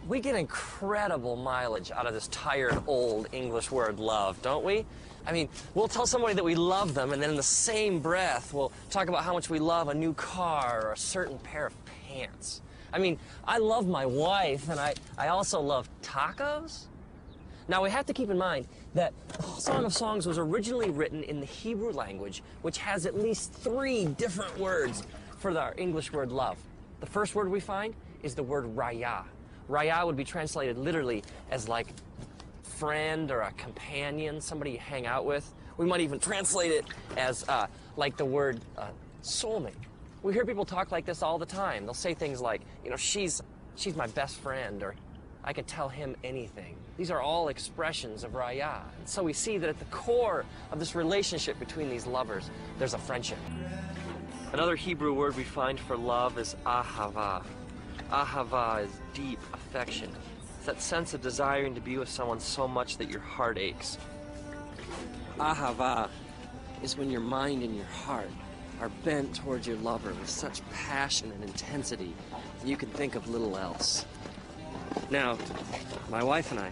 We get incredible mileage out of this tired old English word love, don't we? I mean, we'll tell somebody that we love them, and then in the same breath, we'll talk about how much we love a new car or a certain pair of pants. I mean, I love my wife, and I also love tacos. Now, we have to keep in mind that Song of Songs was originally written in the Hebrew language, which has at least 3 different words for our English word love. The first word we find is the word raya. Raya would be translated literally as like friend or a companion, somebody you hang out with. We might even translate it as like the word soulmate. We hear people talk like this all the time. They'll say things like, you know, she's my best friend, or I can tell him anything. These are all expressions of raya. And so we see that at the core of this relationship between these lovers, there's a friendship. Another Hebrew word we find for love is ahava. Ahava is deep affection. It's that sense of desiring to be with someone so much that your heart aches. Ahava is when your mind and your heart are bent towards your lover with such passion and intensity that you can think of little else. Now, my wife and I,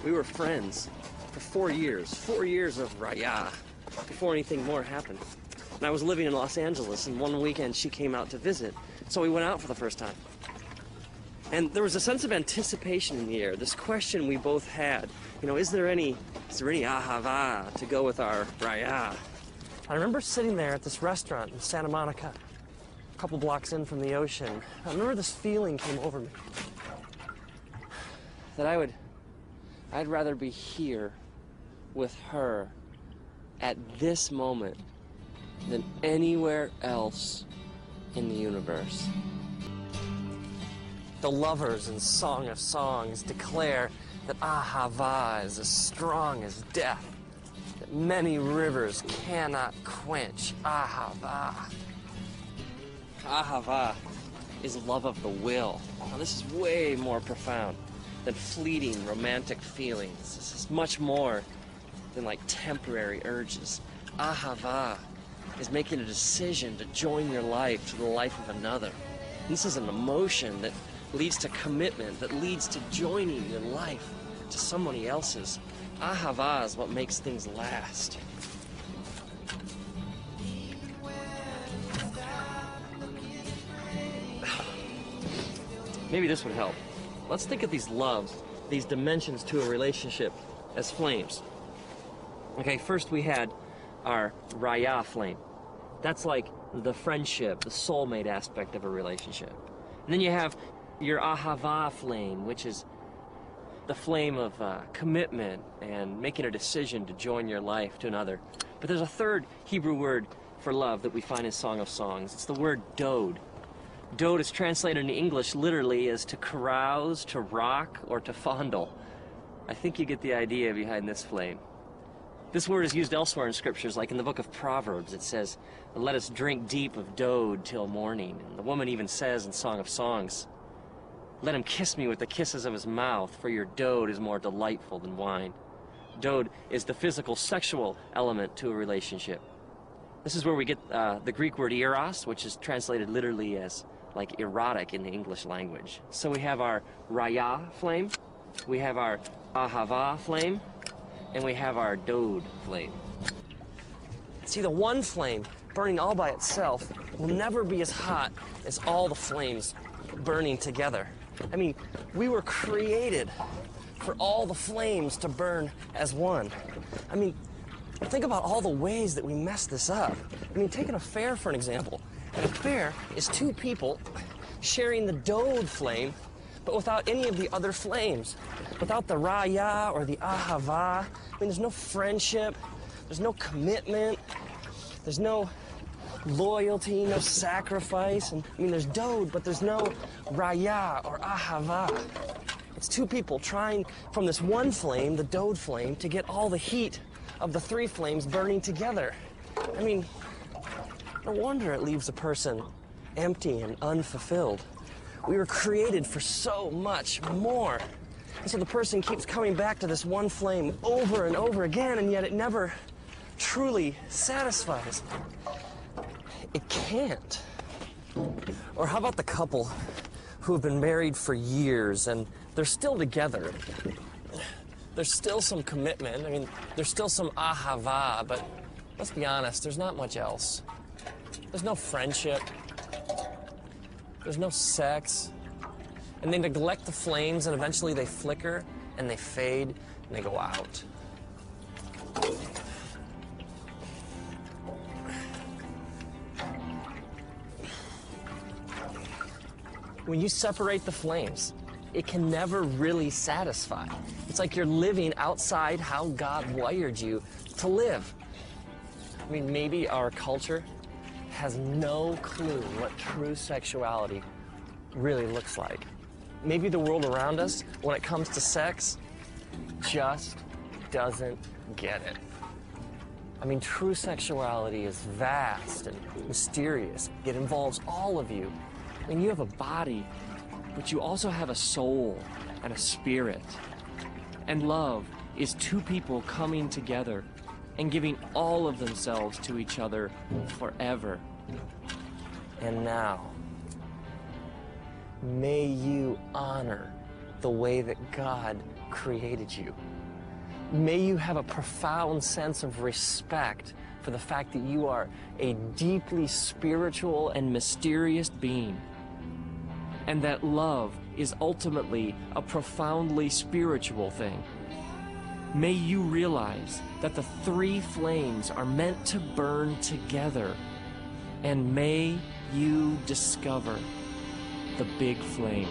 we were friends for 4 years. 4 years of raya before anything more happened. And I was living in Los Angeles, and one weekend she came out to visit, so we went out for the first time. And there was a sense of anticipation in the air, this question we both had, you know, is there any ahava to go with our raya? I remember sitting there at this restaurant in Santa Monica, a couple blocks in from the ocean. I remember this feeling came over me, that I'd rather be here with her at this moment than anywhere else in the universe. The lovers in Song of Songs declare that ahava is as strong as death, that many rivers cannot quench ahava. Ahava is love of the will. Now, this is way more profound than fleeting romantic feelings. This is much more than like temporary urges. Ahava is making a decision to join your life to the life of another. This is an emotion that leads to commitment, that leads to joining your life to somebody else's. Ahava is what makes things last. Maybe this would help. Let's think of these loves, these dimensions to a relationship as flames. Okay, first we had our raya flame. That's like the friendship, the soulmate aspect of a relationship. And then you have your ahava flame, which is the flame of commitment and making a decision to join your life to another. But there's a third Hebrew word for love that we find in Song of Songs. It's the word dode. Dode is translated in English literally as to carouse, to rock, or to fondle. I think you get the idea behind this flame. This word is used elsewhere in scriptures, like in the book of Proverbs. It says, let us drink deep of dode till morning. And the woman even says in Song of Songs, let him kiss me with the kisses of his mouth, for your dode is more delightful than wine. Dode is the physical, sexual element to a relationship. This is where we get the Greek word eros, which is translated literally as like erotic in the English language. So we have our raya flame, we have our ahava flame, and we have our dode flame. See, the one flame burning all by itself will never be as hot as all the flames burning together. I mean, we were created for all the flames to burn as one. I mean, think about all the ways that we mess this up. I mean, take an affair for an example. An affair is 2 people sharing the dode flame, but without any of the other flames. Without the raya or the ahava. I mean, there's no friendship, there's no commitment, there's no loyalty, no sacrifice. And I mean, there's dode, but there's no raya or ahava. It's 2 people trying from this one flame, the dode flame, to get all the heat of the 3 flames burning together. I mean, no wonder it leaves a person empty and unfulfilled. We were created for so much more. And so the person keeps coming back to this one flame over and over again, and yet it never truly satisfies. It can't. Or how about the couple who have been married for years, and they're still together. There's still some commitment. I mean, there's still some ahava, but let's be honest, there's not much else. There's no friendship. There's no sex. And they neglect the flames, and eventually they flicker, and they fade, and they go out. When you separate the flames, it can never really satisfy. It's like you're living outside how God wired you to live. I mean, maybe our culture has no clue what true sexuality really looks like. Maybe the world around us, when it comes to sex, just doesn't get it. I mean, true sexuality is vast and mysterious. It involves all of you. I mean, you have a body, but you also have a soul and a spirit. And love is two people coming together and giving all of themselves to each other forever. And now, may you honor the way that God created you. May you have a profound sense of respect for the fact that you are a deeply spiritual and mysterious being, and that love is ultimately a profoundly spiritual thing. May you realize that the three flames are meant to burn together, and may you discover the big flame.